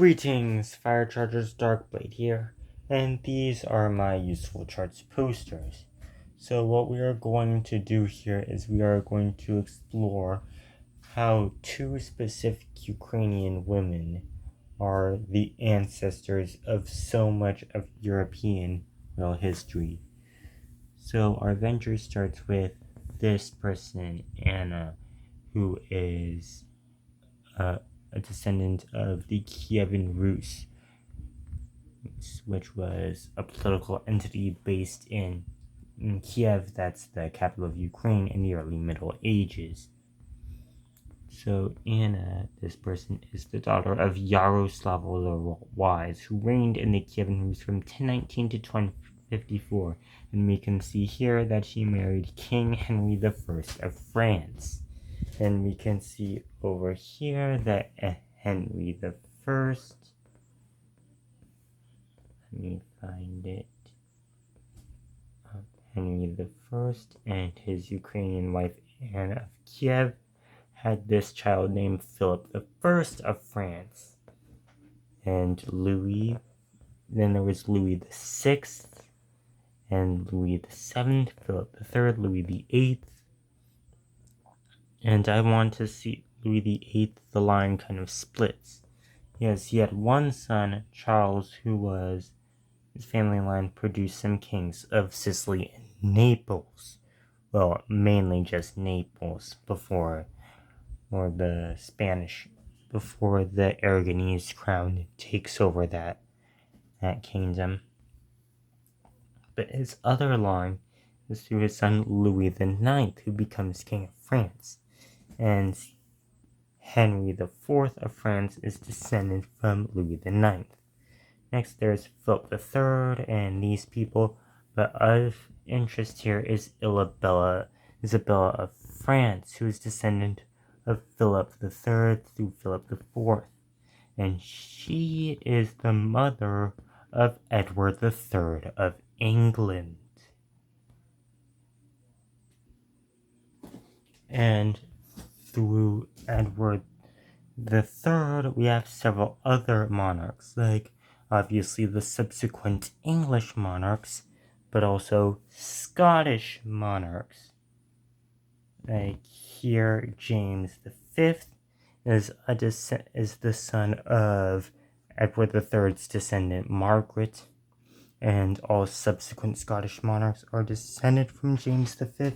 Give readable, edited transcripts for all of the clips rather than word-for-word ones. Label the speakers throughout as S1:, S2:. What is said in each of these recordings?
S1: Greetings, Fire Chargers Darkblade here, and these are my useful charts posters. So what we are going to do here is we are going to explore how two specific Ukrainian women are the ancestors of so much of European royal history. So our adventure starts with this person, Anna, who is a descendant of the Kievan Rus, which was a political entity based in Kiev, that's the capital of Ukraine, in the early Middle Ages. So Anna, this person, is the daughter of Yaroslav the Wise, who reigned in the Kievan Rus from 1019 to 1254, and we can see here that she married King Henry I of France. And we can see over here that Henry I, let me find it, Henry I and his Ukrainian wife Anne of Kiev had this child named Philip I of France. And Louis, then there was Louis VI, and Louis VII, Philip III, Louis VIII. And I want to see Louis VIII, the line kind of splits. Yes, he had one son, Charles, who was, his family line produced some kings of Sicily and Naples. Well, mainly just Naples before the Aragonese crown takes over that kingdom. But his other line is through his son Louis IX, who becomes king of France. And Henry IV of France is descended from Louis IX. Next, there's Philip III and these people, but of interest here is Isabella of France, who is descendant of Philip III through Philip IV, and she is the mother of Edward III of England. And through Edward III, we have several other monarchs, like obviously the subsequent English monarchs, but also Scottish monarchs. Like here, James V is the son of Edward III's descendant Margaret, and all subsequent Scottish monarchs are descended from James V.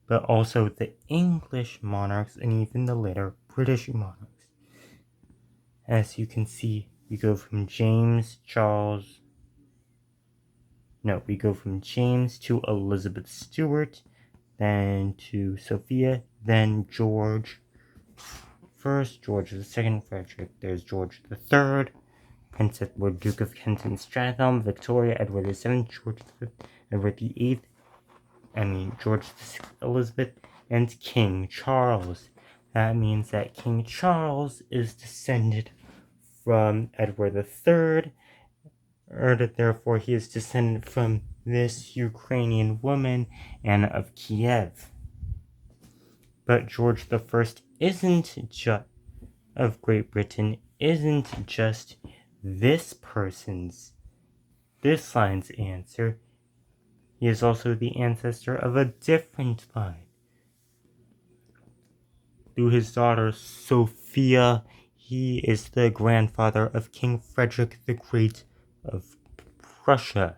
S1: But also the English monarchs and even the later British monarchs. As you can see, we go from James to Elizabeth Stuart, then to Sophia, then George I, George II, Frederick, there's George III, Prince Edward, Duke of Kent and Stratham, Victoria, Edward VII, George V, Edward VIII, George VI, Elizabeth, and King Charles. That means that King Charles is descended from Edward III, therefore he is descended from this Ukrainian woman, Anna of Kiev. But George I of Great Britain isn't just this line's answer. He is also the ancestor of a different line. Through his daughter Sophia, he is the grandfather of King Frederick the Great of Prussia,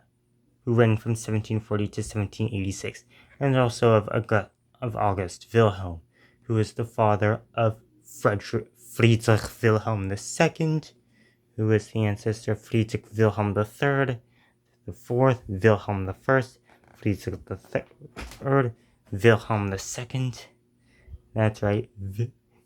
S1: who reigned from 1740 to 1786, and also of August Wilhelm, who is the father of Friedrich Wilhelm II, who is the ancestor of Friedrich Wilhelm III, the fourth Wilhelm I, Friedrich III, Wilhelm II. That's right,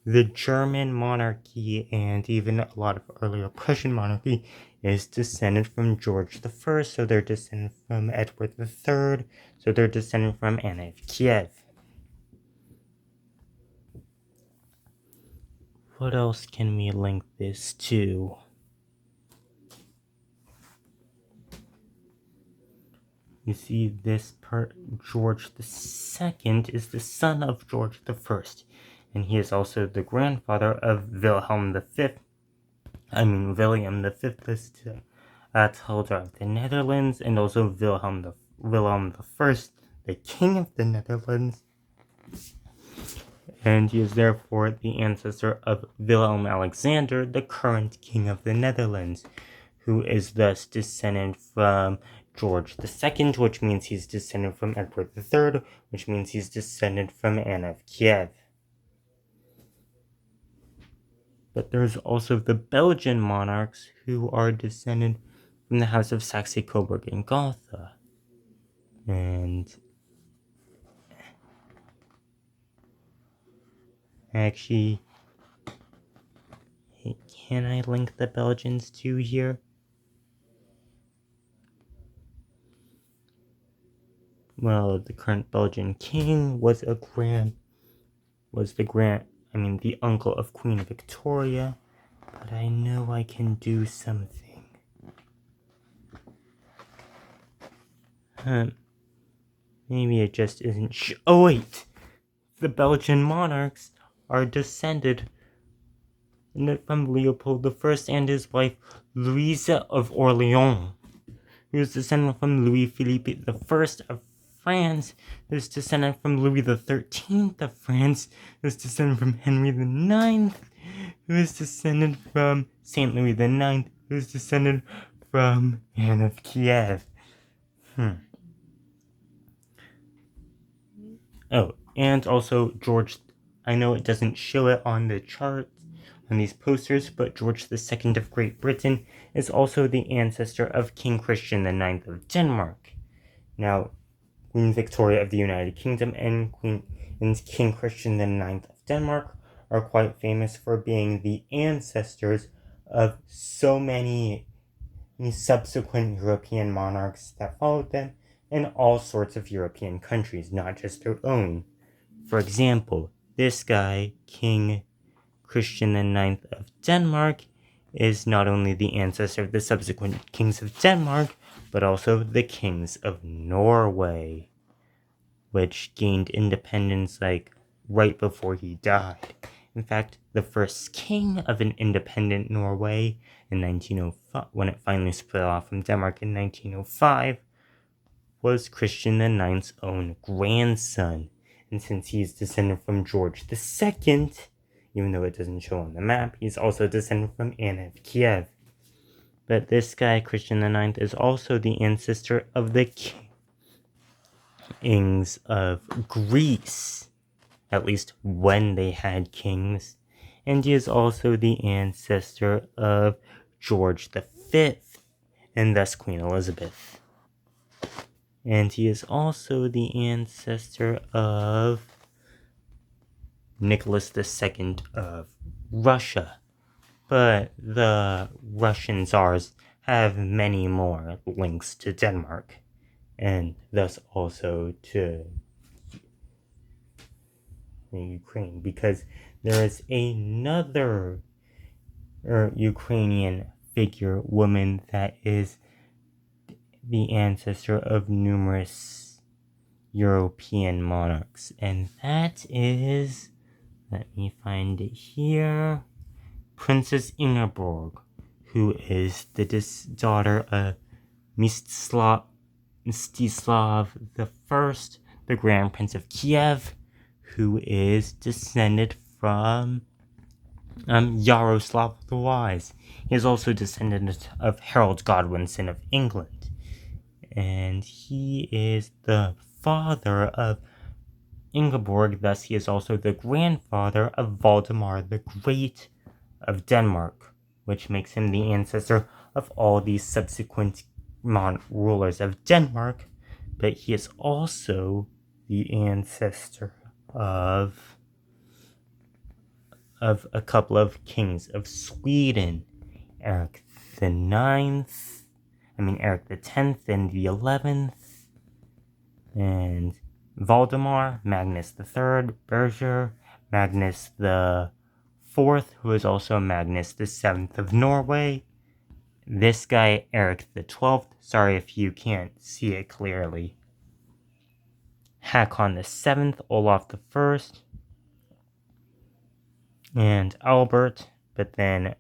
S1: the German monarchy and even a lot of earlier Prussian monarchy is descended from George I, so they're descended from Edward III, so they're descended from Anna of Kiev. What else can we link this to? You see, this George II is the son of George I, and he is also the grandfather of William V, the Stadtholder of the Netherlands, and also Wilhelm I, the King of the Netherlands. And he is therefore the ancestor of Willem Alexander, the current King of the Netherlands, who is thus descended from George II, which means he's descended from Edward III, which means he's descended from Anne of Kiev. But there's also the Belgian monarchs who are descended from the House of Saxe-Coburg and Gotha. And actually, can I link the Belgians to here? Well, the current Belgian king was the uncle of Queen Victoria, but I know I can do something. Maybe it just isn't oh wait! The Belgian monarchs are descended from Leopold I and his wife Louise of Orleans, who is descended from Louis Philippe I of France, who is descended from Louis XIII of France, who is descended from Henry IX, who is descended from Saint Louis IX, who is descended from Anne of Kiev. Oh, and also George, I know it doesn't show it on the chart, on these posters, but George II of Great Britain is also the ancestor of King Christian IX of Denmark. Now, Queen Victoria of the United Kingdom and King Christian IX of Denmark are quite famous for being the ancestors of so many subsequent European monarchs that followed them in all sorts of European countries, not just their own. For example, this guy, King Christian IX of Denmark, is not only the ancestor of the subsequent kings of Denmark, but also the kings of Norway, which gained independence right before he died. In fact, the first king of an independent Norway in 1905, when it finally split off from Denmark in 1905, was Christian IX's own grandson. And since he is descended from George II, even though it doesn't show on the map, he's also descended from Anne of Kiev. But this guy, Christian IX, is also the ancestor of the kings of Greece, at least when they had kings. And he is also the ancestor of George V, and thus Queen Elizabeth. And he is also the ancestor of Nicholas II of Russia. But the Russian Tsars have many more links to Denmark, and thus also to Ukraine, because there is another Ukrainian woman that is the ancestor of numerous European monarchs, and that is, let me find it here, Princess Ingeborg, who is the daughter of Mstislav I, the Grand Prince of Kiev, who is descended from Yaroslav the Wise. He is also descendant of Harold Godwinson of England, and he is the father of Ingeborg, thus he is also the grandfather of Valdemar the Great of Denmark, which makes him the ancestor of all these subsequent rulers of Denmark, but he is also the ancestor of a couple of kings of Sweden, Eric the X and the 11th, and Valdemar, Magnus III, Berger, Magnus the IV, who is also Magnus the VII of Norway, this guy, Eric the XII, sorry if you can't see it clearly, Hakon the VII, Olaf the First, and Albert, but then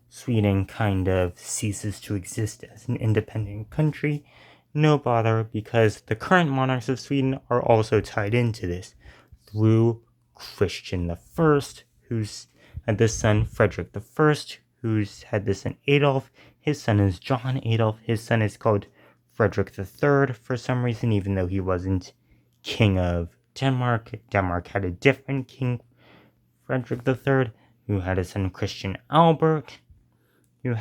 S1: Sweden kind of ceases to exist as an independent country. No bother, because the current monarchs of Sweden are also tied into this through Christian the First, who's had the son Frederick the First, who's had the son Adolf. His son is John Adolf. His son is called Frederick the Third for some reason, even though he wasn't king of Denmark. Denmark had a different king, Frederick the Third, who had a son Christian Albert, who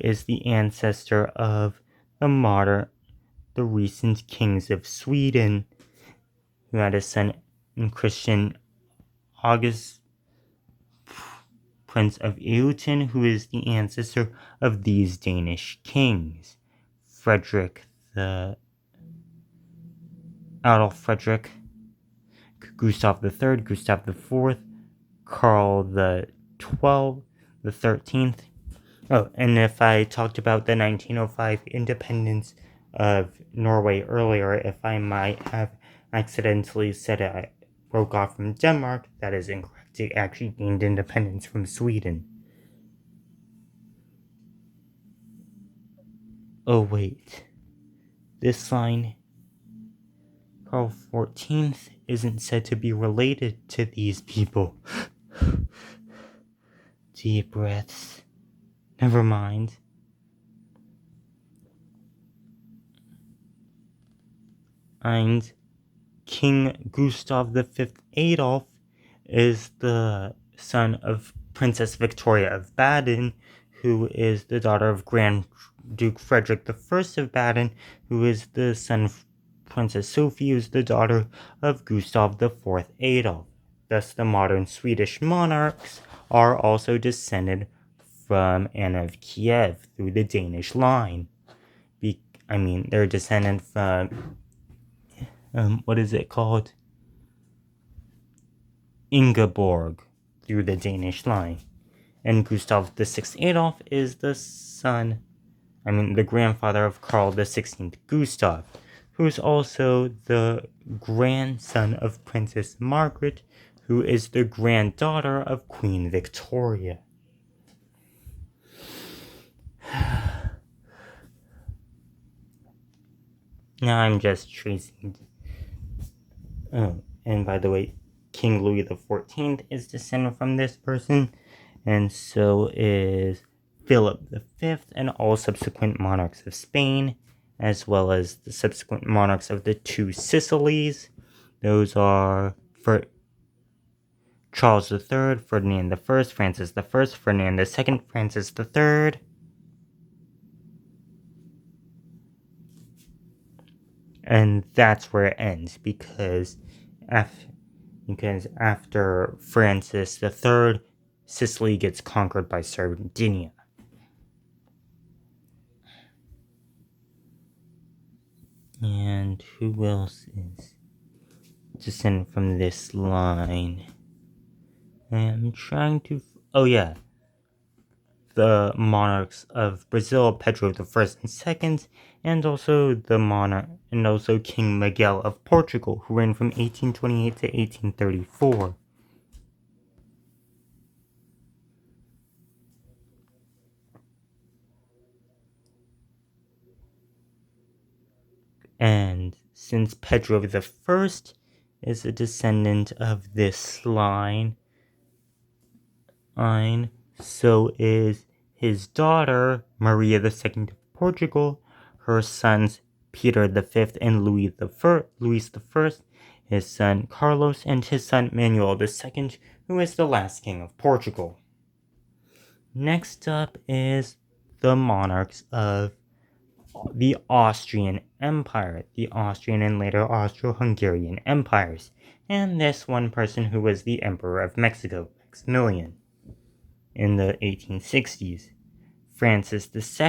S1: is the ancestor of the recent kings of Sweden, who had a son Christian August, Prince of Euten, who is the ancestor of these Danish kings. Adolf Frederick, Gustav III, Gustav IV, Karl the 13th. Oh, and if I talked about the 1905 independence of Norway earlier, if I might have accidentally said it broke off from Denmark, that is incorrect. It actually gained independence from Sweden. Oh, wait. This line, Karl XIV, isn't said to be related to these people. Deep breaths. Never mind. And King Gustav V Adolf is the son of Princess Victoria of Baden, who is the daughter of Grand Duke Frederick I of Baden, who is the son of Princess Sophie, who is the daughter of Gustav IV Adolf. Thus, the modern Swedish monarchs are also descended from Anne of Kiev through the Danish line. They're descended from what is it called? Ingeborg through the Danish line. And Gustav VI Adolf is the grandfather of Karl XVI Gustav, who is also the grandson of Princess Margaret, who is the granddaughter of Queen Victoria. Now I'm just tracing. Oh, and by the way, King Louis XIV is descended from this person, and so is Philip V and all subsequent monarchs of Spain, as well as the subsequent monarchs of the two Sicilies. Those are Charles III, Ferdinand I, Francis I, Ferdinand II, Francis III. And that's where it ends, because after Francis III, Sicily gets conquered by Sardinia. And who else is descended from this line? I'm trying to... Oh yeah. The monarchs of Brazil, Pedro I and II, and also King Miguel of Portugal, who reigned from 1828 to 1834. And since Pedro I is a descendant of this line, so is his daughter, Maria II of Portugal, her sons, Peter V and Louis I, his son Carlos, and his son Manuel II, who is the last king of Portugal. Next up is the monarchs of the Austrian Empire, the Austrian and later Austro-Hungarian empires, and this one person who was the Emperor of Mexico, Maximilian, in the 1860s. Francis I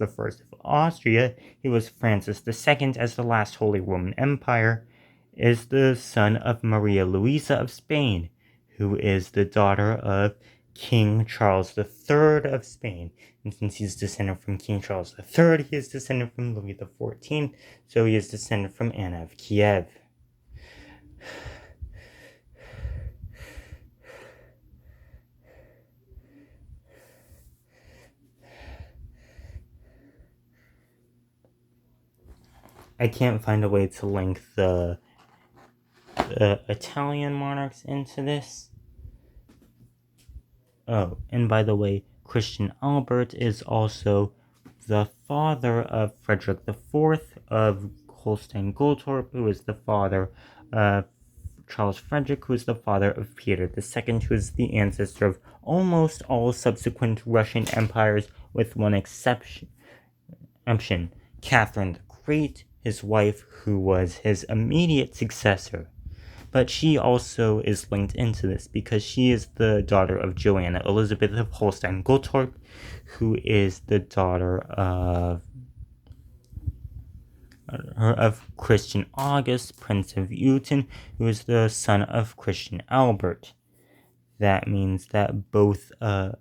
S1: of Austria, he was Francis II as the last Holy Roman Empire, is the son of Maria Luisa of Spain, who is the daughter of King Charles III of Spain. And since he's descended from King Charles III, he is descended from Louis XIV, so he is descended from Anne of Kiev. I can't find a way to link the Italian monarchs into this. Oh, and by the way, Christian Albert is also the father of Frederick IV of Holstein-Gottorp, who is the father of Charles Frederick, who is the father of Peter II, who is the ancestor of almost all subsequent Russian empires, with one exception, Catherine the Great, his wife, who was his immediate successor. But she also is linked into this because she is the daughter of Joanna Elizabeth of Holstein-Gottorp, who is the daughter of Christian August, Prince of Eutin, who is the son of Christian Albert. That means that both of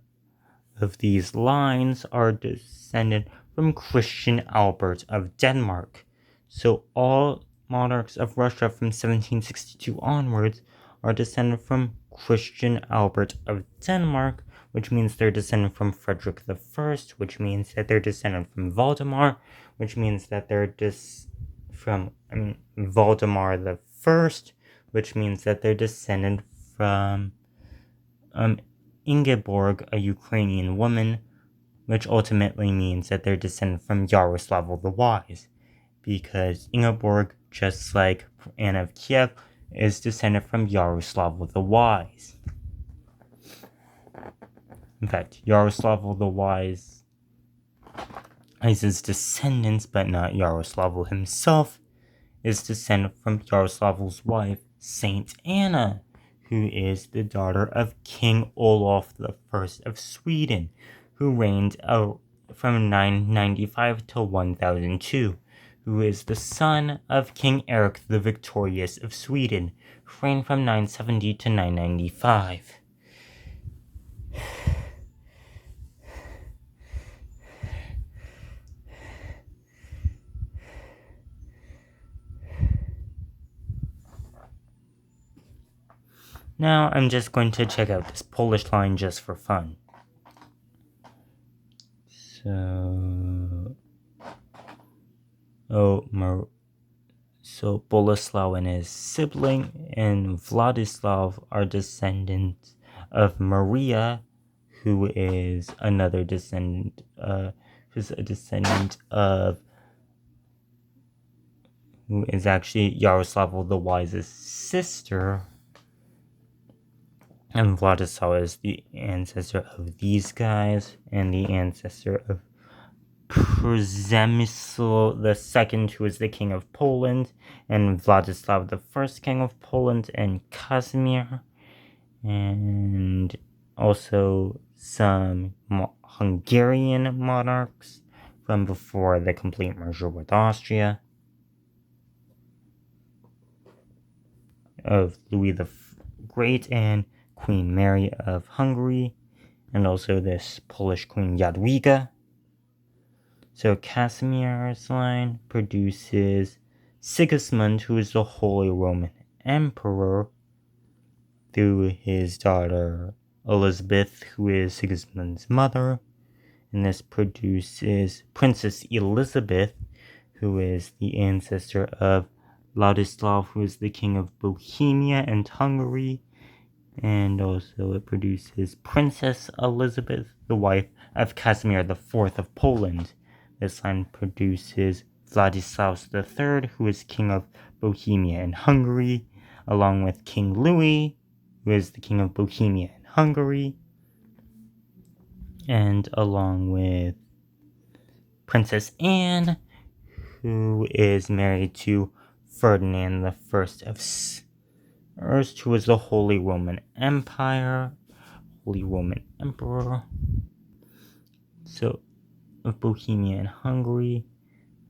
S1: these lines are descended from Christian Albert of Denmark. So all monarchs of Russia from 1762 onwards are descended from Christian Albert of Denmark, which means they're descended from Frederick I, which means that they're descended from Valdemar, which means that they're Valdemar the First, which means that they're descended from Ingeborg, a Ukrainian woman, which ultimately means that they're descended from Yaroslav the Wise, because Ingeborg, just like Anne of Kiev, is descended from Yaroslav the Wise. In fact, Yaroslav the Wise is his descendants, but not Yaroslav himself, is descended from Yaroslavl's wife, Saint Anna, who is the daughter of King Olaf I of Sweden, who reigned from 995 till 1002, who is the son of King Eric the Victorious of Sweden, who reigned from 970 to 995. Now I'm just going to check out this Polish line just for fun. So Boleslaw and his sibling and Vladislav are descendants of Maria, who is another descendant, who's a descendant of, who is actually Yaroslav the Wise's sister. And Vladislav is the ancestor of these guys, and the ancestor of Przemysl II, who is the king of Poland, and Vladislav the First, king of Poland, and Casimir, and also some Hungarian monarchs from before the complete merger with Austria, of Louis the Great and Queen Mary of Hungary, and also this Polish Queen Jadwiga. So Casimir's line produces Sigismund, who is the Holy Roman Emperor, through his daughter Elizabeth, who is Sigismund's mother. And this produces Princess Elizabeth, who is the ancestor of Ladislav, who is the king of Bohemia and Hungary. And also it produces Princess Elizabeth, the wife of Casimir IV of Poland. This line produces Vladislaus III, who is king of Bohemia and Hungary, along with King Louis, who is the king of Bohemia and Hungary, and along with Princess Anne, who is married to Ferdinand I of who was the Holy Roman Emperor, so of Bohemia and Hungary.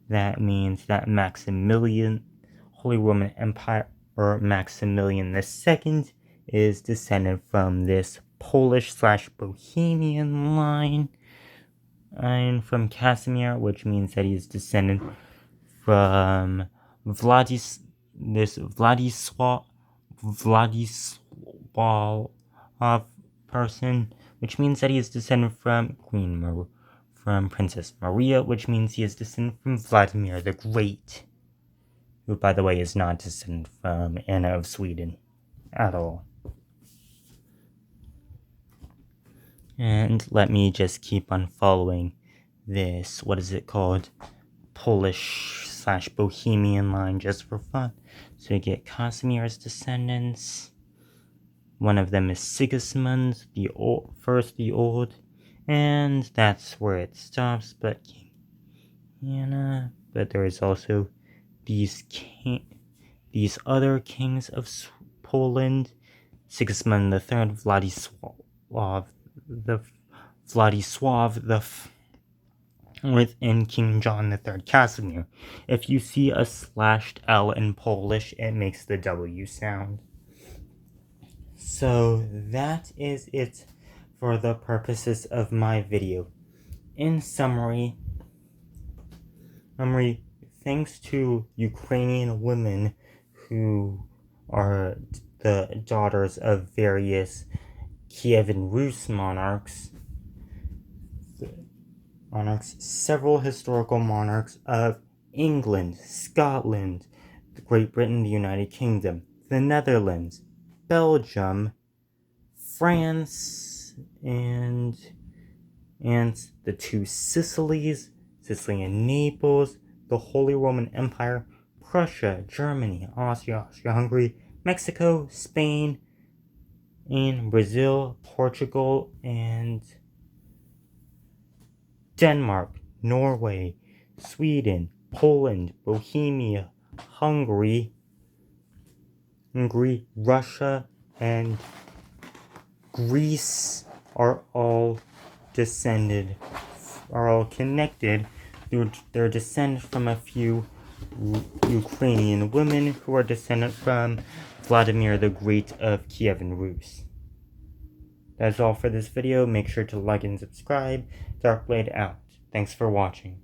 S1: That means that Holy Roman Empire, or Maximilian II, is descended from this Polish/Bohemian line, and from Casimir, which means that he is descended from Vladislav person, which means that he is descended from from Princess Maria, which means he is descended from Vladimir the Great. who, by the way, is not descended from Anna of Sweden at all. And let me just keep on following this, what is it called? Polish/Bohemian line just for fun. So you get Casimir's descendants. One of them is Sigismund the Old, and that's where it stops. But Anna, but there is also these other kings of Poland: Sigismund III, Vladislav the Fourth, and King John III Casimir. If you see a slashed L in Polish, it makes the W sound. So that is it for the purposes of my video. In summary, thanks to Ukrainian women who are the daughters of various Kievan Rus monarchs, several historical monarchs of England, Scotland, Great Britain, the United Kingdom, the Netherlands, Belgium, France, and the two Sicilies, Sicily and Naples, the Holy Roman Empire, Prussia, Germany, Austria-Hungary, Mexico, Spain, and Brazil, Portugal, and Denmark, Norway, Sweden, Poland, Bohemia, Hungary, Russia, and Greece are all connected through their descent from a few Ukrainian women who are descended from Vladimir the Great of Kievan Rus. That's all for this video. Make sure to like and subscribe. Darkblade out. Thanks for watching.